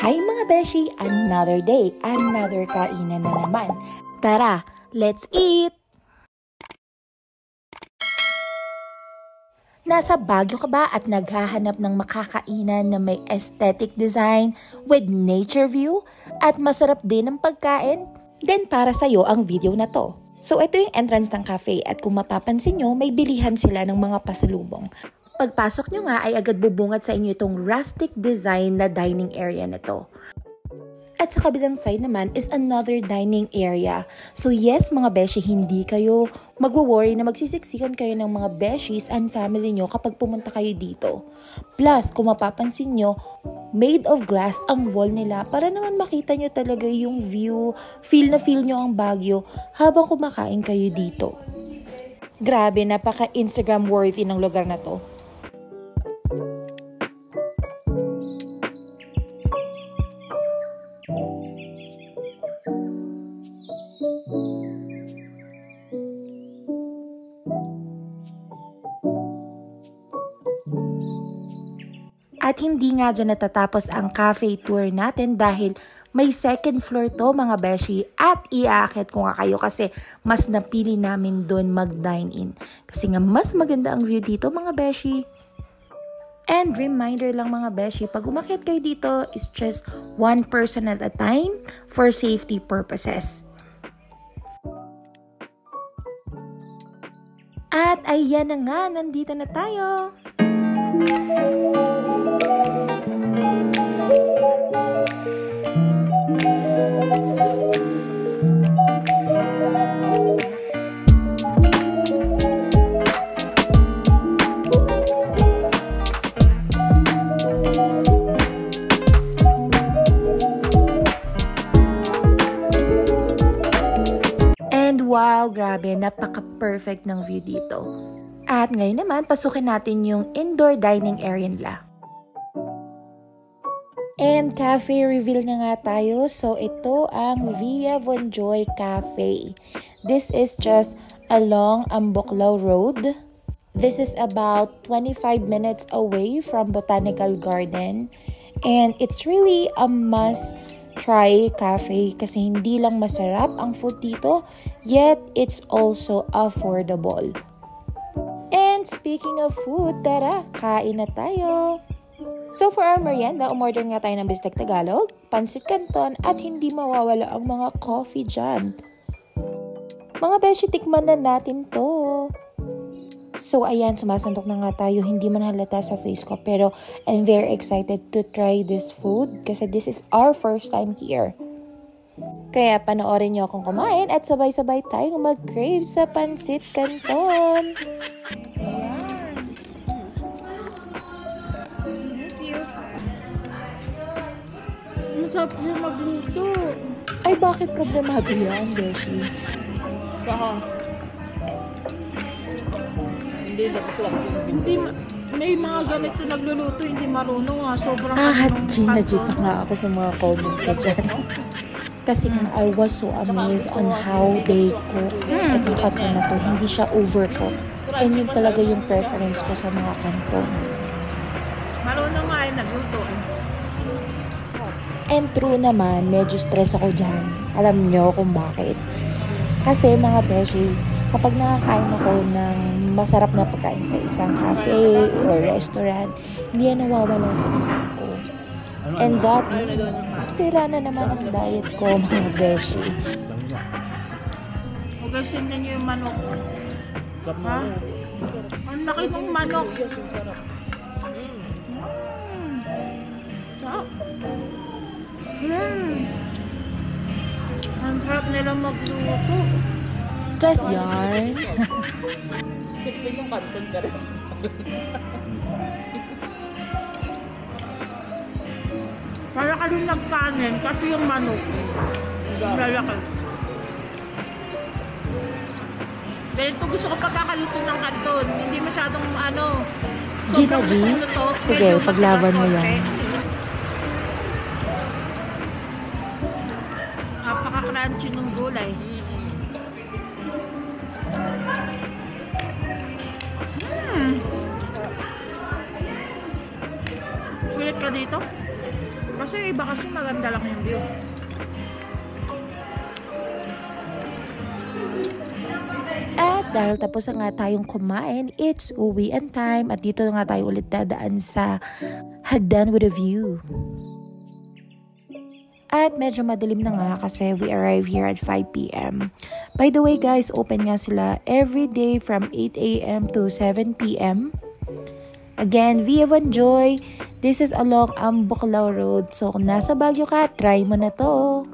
Hi mga beshi! Another day, another kainan na naman. Tara, let's eat! Nasa Baguio ka ba at naghahanap ng makakainan na may aesthetic design with nature view at masarap din ang pagkain? Then para sa'yo ang video na to. So ito yung entrance ng cafe at kung mapapansin nyo, may bilihan sila ng mga pasalubong. Pagpasok nyo nga ay agad bubungad sa inyo itong rustic design na dining area na to. At sa kabilang side naman is another dining area. So yes mga beshi, hindi kayo magwo-worry na magsisiksikan kayo ng mga beshies and family nyo kapag pumunta kayo dito. Plus, kung mapapansin nyo, made of glass ang wall nila para naman makita nyo talaga yung view, feel na feel nyo ang Baguio habang kumakain kayo dito. Grabe, napaka-Instagram worthy ng lugar na to. At hindi nga dyan natatapos ang cafe tour natin dahil may second floor to mga beshi at iaakit ko nga kayo kasi mas napili namin doon mag-dine in. Kasi nga mas maganda ang view dito mga beshi. And reminder lang mga beshi, pag umakyat kayo dito is just one person at a time for safety purposes. At ayan na nga, nandito na tayo! Wow, grabe, napaka-perfect ng view dito. At ngayon naman, pasukin natin yung indoor dining area nila. And cafe reveal na nga tayo. So ito ang Via Vonjoy Cafe. This is just along Amboklao Road. This is about 25 minutes away from Botanical Garden. And it's really a must try cafe kasi hindi lang masarap ang food dito, yet it's also affordable. And speaking of food, tara, kain na tayo! So for our merienda, umorder nga tayo ng Bistek Tagalog, Pansit Canton, at hindi mawawala ang mga coffee dyan. Mga beshi, tikman na natin to! So ayan, sumasandok na nga tayo, hindi man halata sa face ko, pero I'm very excited to try this food kasi this is our first time here. Kaya panoorin nyo akong kumain at sabay-sabay tayong mag-crave sa Pansit Canton. Ayan. Thank you. Masarap yung magluto. Ay, bakit problemado yan, Beshi? Baka. Hindi may mga ganito nagluluto, hindi marunong ha. Sobrang Gina pa nga ako sa mga comment ko dyan. Kasi nga, I was so amazed on how they cook itong kanton na to. Hindi siya overcooked. And yun talaga yung preference ko sa mga kanton. Marunong nga ay nagluto eh. And true naman, medyo stress ako dyan. Alam nyo kung bakit. Kasi mga beshi, kapag nakakain ako ng masarap na pagkain sa isang cafe or restaurant, hindi yan nawawala sa isip ko. And that means, sira na naman ang diet ko, mga beshi. Hugasin na niyo yung manok. Ha? Ang laki ng manok. Ang sarap nilang magluto. Stress yarn. Tikmin yung content ka rin. Para ka rin nagkanin kasi yung manok. Lalaki. Ganito gusto ko pagkakaluto ng kanton. Hindi masyadong Gina G? Sige, paglaban mo yan. Napaka-crunchy ng gulay. Sulit ka dito? Kaso yung iba kasi maganda lang yung view. At dahil tapos na nga tayong kumain, it's uwian time. At dito na nga tayo ulit dadaan sa Hagdan with a View. At medyo madilim na nga kasi we arrive here at 5 p.m. By the way guys, open nga sila every day from 8 a.m. to 7 p.m. Again, Via Von Joy. This is along Ambuklao Road. So kung nasa Baguio ka, try mo na to.